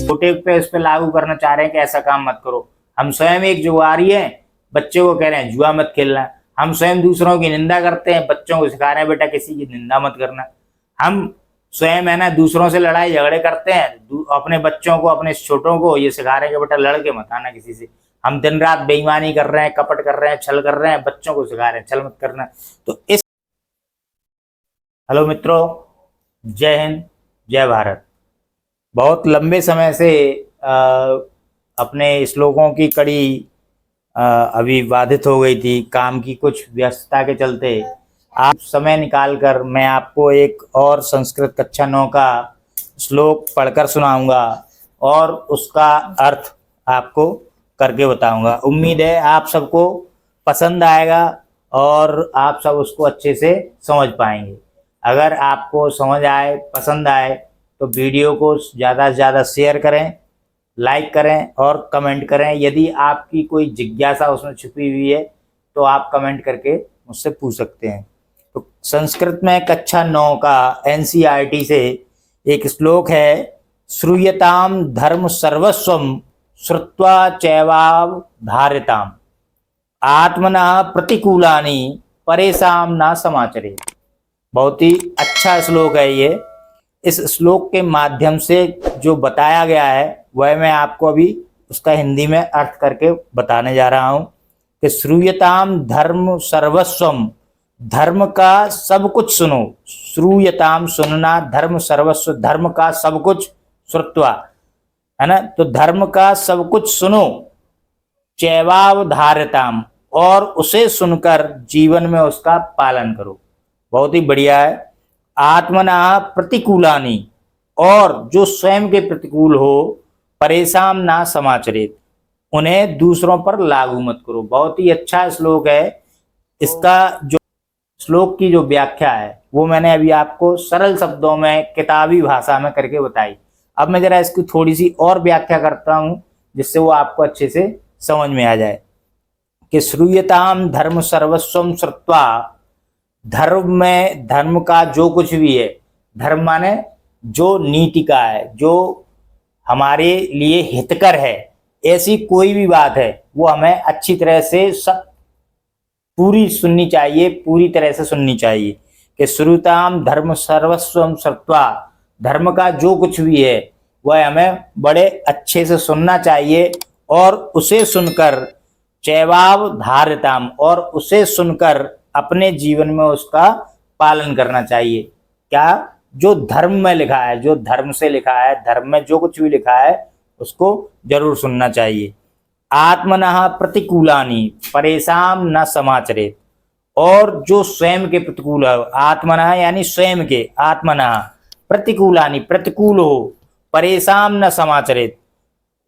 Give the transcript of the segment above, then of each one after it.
छोटे पे इस पे लागू करना चाह रहे हैं कि ऐसा काम मत करो। हम स्वयं एक जुआरी है, बच्चे को कह रहे हैं जुआ मत खेलना। हम स्वयं दूसरों की निंदा करते हैं, बच्चों को सिखा रहे हैं बेटा किसी की निंदा मत करना। हम स्वयं है ना दूसरों से लड़ाई झगड़े करते हैं, अपने बच्चों को, अपने छोटों को ये सिखा रहे हैं कि बेटा लड़ के मत आना किसी से। हम दिन रात बेईमानी कर रहे हैं, कपट कर रहे हैं, छल कर रहे हैं, बच्चों को सिखा रहे हैं छल मत करना। तो इस हेलो मित्रों, जय हिंद, जय भारत। बहुत लंबे समय से अपने श्लोकों की कड़ी अभी बाधित हो गई थी, काम की कुछ व्यस्तता के चलते। आप समय निकालकर मैं आपको एक और संस्कृत कक्षा 9 का श्लोक पढ़कर सुनाऊंगा और उसका अर्थ आपको करके बताऊंगा। उम्मीद है आप सबको पसंद आएगा और आप सब उसको अच्छे से समझ पाएंगे। अगर आपको समझ आए, पसंद आए तो वीडियो को ज़्यादा से ज़्यादा शेयर करें, लाइक करें और कमेंट करें। यदि आपकी कोई जिज्ञासा उसमें छुपी हुई है तो आप कमेंट करके मुझसे पूछ सकते हैं। तो संस्कृत में कक्षा 9 का NCERT से एक श्लोक है, श्रूयताम धर्म सर्वस्वम श्रुत्वा चैवावधार्यताम आत्मनः प्रतिकूलानि परेषां न समाचरेत्। बहुत ही अच्छा श्लोक है ये। इस श्लोक के माध्यम से जो बताया गया है वह मैं आपको अभी उसका हिंदी में अर्थ करके बताने जा रहा हूँ कि श्रूयताम धर्म सर्वस्वम, धर्म का सब कुछ सुनो। श्रूयताम सुनना, धर्म सर्वस्व धर्म का सब कुछ, श्रुत्वा है ना, तो धर्म का सब कुछ सुनो। चैवावधार्यताम, और उसे सुनकर जीवन में उसका पालन करो। बहुत ही बढ़िया है। आत्मना प्रतिकूलानि, और जो स्वयं के प्रतिकूल हो, परेशान ना समाचरित, उन्हें दूसरों पर लागू मत करो। बहुत ही अच्छा श्लोक है। इसका जो श्लोक की जो व्याख्या है वो मैंने अभी आपको सरल शब्दों में किताबी भाषा में करके बताई। अब मैं जरा इसकी थोड़ी सी और व्याख्या करता हूं जिससे वो आपको अच्छे से समझ में आ जाए कि श्रूयताम धर्म सर्वस्वम श्रुत्वा, धर्म में धर्म का जो कुछ भी है, धर्म माने जो नीति का है, जो हमारे लिए हितकर है, ऐसी कोई भी बात है वो हमें अच्छी तरह से सब पूरी सुननी चाहिए, पूरी तरह से सुननी चाहिए। कि श्रुताम धर्म सर्वस्वम श्रुत्वा, धर्म का जो कुछ भी है वह हमें बड़े अच्छे से सुनना चाहिए और उसे सुनकर चैवावधार्यताम, और उसे सुनकर अपने जीवन में उसका पालन करना चाहिए। क्या? जो धर्म में लिखा है, जो धर्म से लिखा है, धर्म में जो कुछ भी लिखा है उसको जरूर सुनना चाहिए। आत्मनः प्रतिकूलानि परेशान न समाचरेत, और जो स्वयं के प्रतिकूल है, आत्मनः यानी स्वयं के, आत्मनः प्रतिकूलानि प्रतिकूल हो, परेशान न समाचरेत,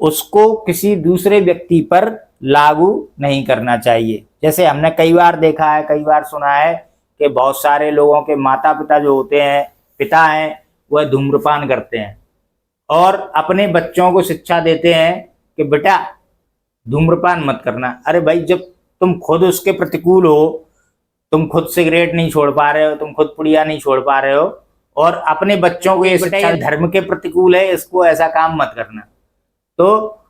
उसको किसी दूसरे व्यक्ति पर लागू नहीं करना चाहिए। जैसे हमने कई बार देखा है, कई बार सुना है कि बहुत सारे लोगों के माता पिता जो होते हैं, पिता हैं, वह धूम्रपान करते हैं और अपने बच्चों को शिक्षा देते हैं कि बेटा धूम्रपान मत करना। अरे भाई, जब तुम खुद उसके प्रतिकूल हो, तुम खुद सिगरेट नहीं छोड़ पा रहे हो, तुम खुद पुड़िया नहीं छोड़ पा रहे हो, और अपने बच्चों को ये शिक्षा धर्म के प्रतिकूल है, इसको ऐसा काम मत करना, तो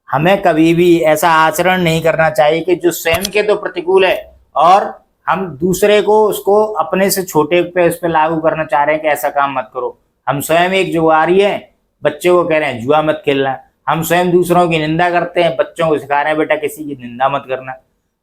हमें कभी भी ऐसा आचरण नहीं करना चाहिए कि जो स्वयं के तो प्रतिकूल है और हम दूसरे को उसको अपने से छोटे पे उस पर लागू करना चाह रहे हैं कि ऐसा काम मत करो। हम स्वयं एक जुआरी है, बच्चे को कह रहे हैं जुआ मत खेलना। हम स्वयं दूसरों की निंदा करते हैं, बच्चों को सिखा रहे हैं बेटा किसी की निंदा मत करना।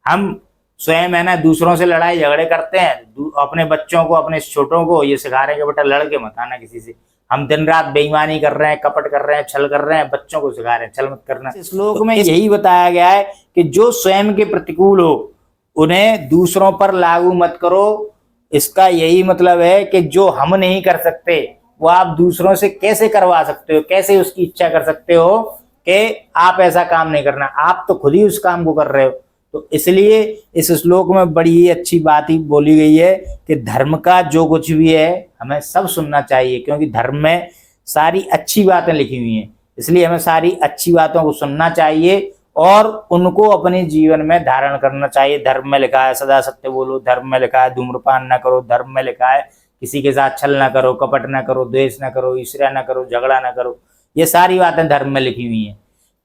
हम स्वयं है ना दूसरों से लड़ाई झगड़े करते हैं, अपने बच्चों को, अपने छोटों को ये सिखा रहे हैं कि बेटा लड़ के मत आना किसी से। हम दिन रात बेईमानी कर रहे हैं, कपट कर रहे हैं, छल कर रहे हैं, बच्चों को सिखा रहे हैं छल मत करना। इस श्लोक में यही बताया गया है कि जो स्वयं के प्रतिकूल हो उन्हें दूसरों पर लागू मत करो। इसका यही मतलब है कि जो हम नहीं कर सकते वो आप दूसरों से कैसे करवा सकते हो, कैसे उसकी इच्छा कर सकते हो कि आप ऐसा काम नहीं करना। आप तो खुद ही उस काम को कर रहे हो। तो इसलिए इस श्लोक में बड़ी ही अच्छी बात ही बोली गई है कि धर्म का जो कुछ भी है हमें सब सुनना चाहिए, क्योंकि धर्म में सारी अच्छी बातें लिखी हुई हैं। इसलिए हमें सारी अच्छी बातों को सुनना चाहिए और उनको अपने जीवन में धारण करना चाहिए। धर्म में लिखा है सदा सत्य बोलो, धर्म में लिखा है धूम्रपान न करो, धर्म में लिखा है किसी के साथ छल ना करो, कपट ना करो, द्वेष ना करो, ईर्ष्या ना करो, झगड़ा ना करो, ये सारी बातें धर्म में लिखी हुई हैं।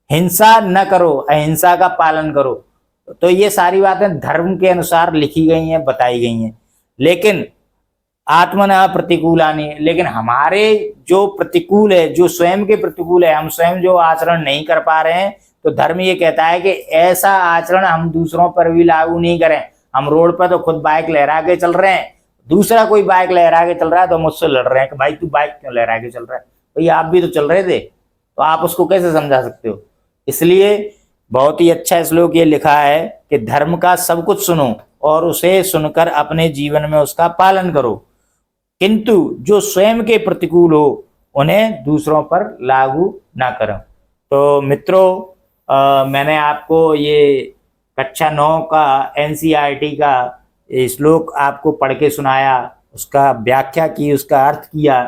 हिंसा न करो, अहिंसा का पालन करो, तो ये सारी बातें धर्म के अनुसार लिखी गई हैं, बताई गई हैं। लेकिन आत्मना प्रतिकूलानि, लेकिन हमारे जो प्रतिकूल है, जो स्वयं के प्रतिकूल है, हम स्वयं जो आचरण नहीं कर पा रहे हैं, तो धर्म ये कहता है कि ऐसा आचरण हम दूसरों पर भी लागू नहीं करें। हम रोड पर तो खुद बाइक लहरा के चल रहे हैं, दूसरा कोई बाइक लहरा के चल रहा है तो मुझसे लड़ रहे हैं कि भाई तू बाइक क्यों लहरा के चल रहा है, भाई आप भी तो चल रहे थे, तो आप उसको कैसे समझा सकते हो। इसलिए बहुत ही अच्छा श्लोक ये लिखा है कि धर्म का सब कुछ सुनो और उसे सुनकर अपने जीवन में उसका पालन करो, किंतु जो स्वयं के प्रतिकूल हो उन्हें दूसरों पर लागू ना करें। तो मित्रों, मैंने आपको ये कक्षा 9 का एनसीईआरटी का श्लोक आपको पढ़ के सुनाया, उसका व्याख्या की, उसका अर्थ किया।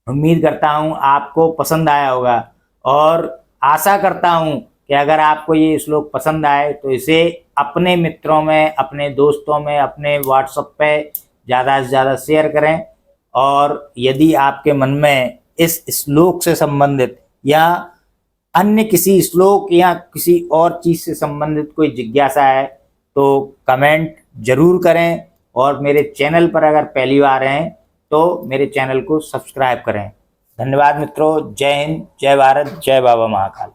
उम्मीद करता हूँ आपको पसंद आया होगा और आशा करता हूँ कि अगर आपको ये श्लोक पसंद आए तो इसे अपने मित्रों में, अपने दोस्तों में, अपने व्हाट्सएप पे ज़्यादा से ज़्यादा शेयर करें। और यदि आपके मन में इस श्लोक से संबंधित या अन्य किसी श्लोक या किसी और चीज़ से संबंधित कोई जिज्ञासा है तो कमेंट जरूर करें, और मेरे चैनल पर अगर पहली बार हैं तो मेरे चैनल को सब्सक्राइब करें। धन्यवाद मित्रों। जय हिंद, जय भारत, जय बाबा महाकाल।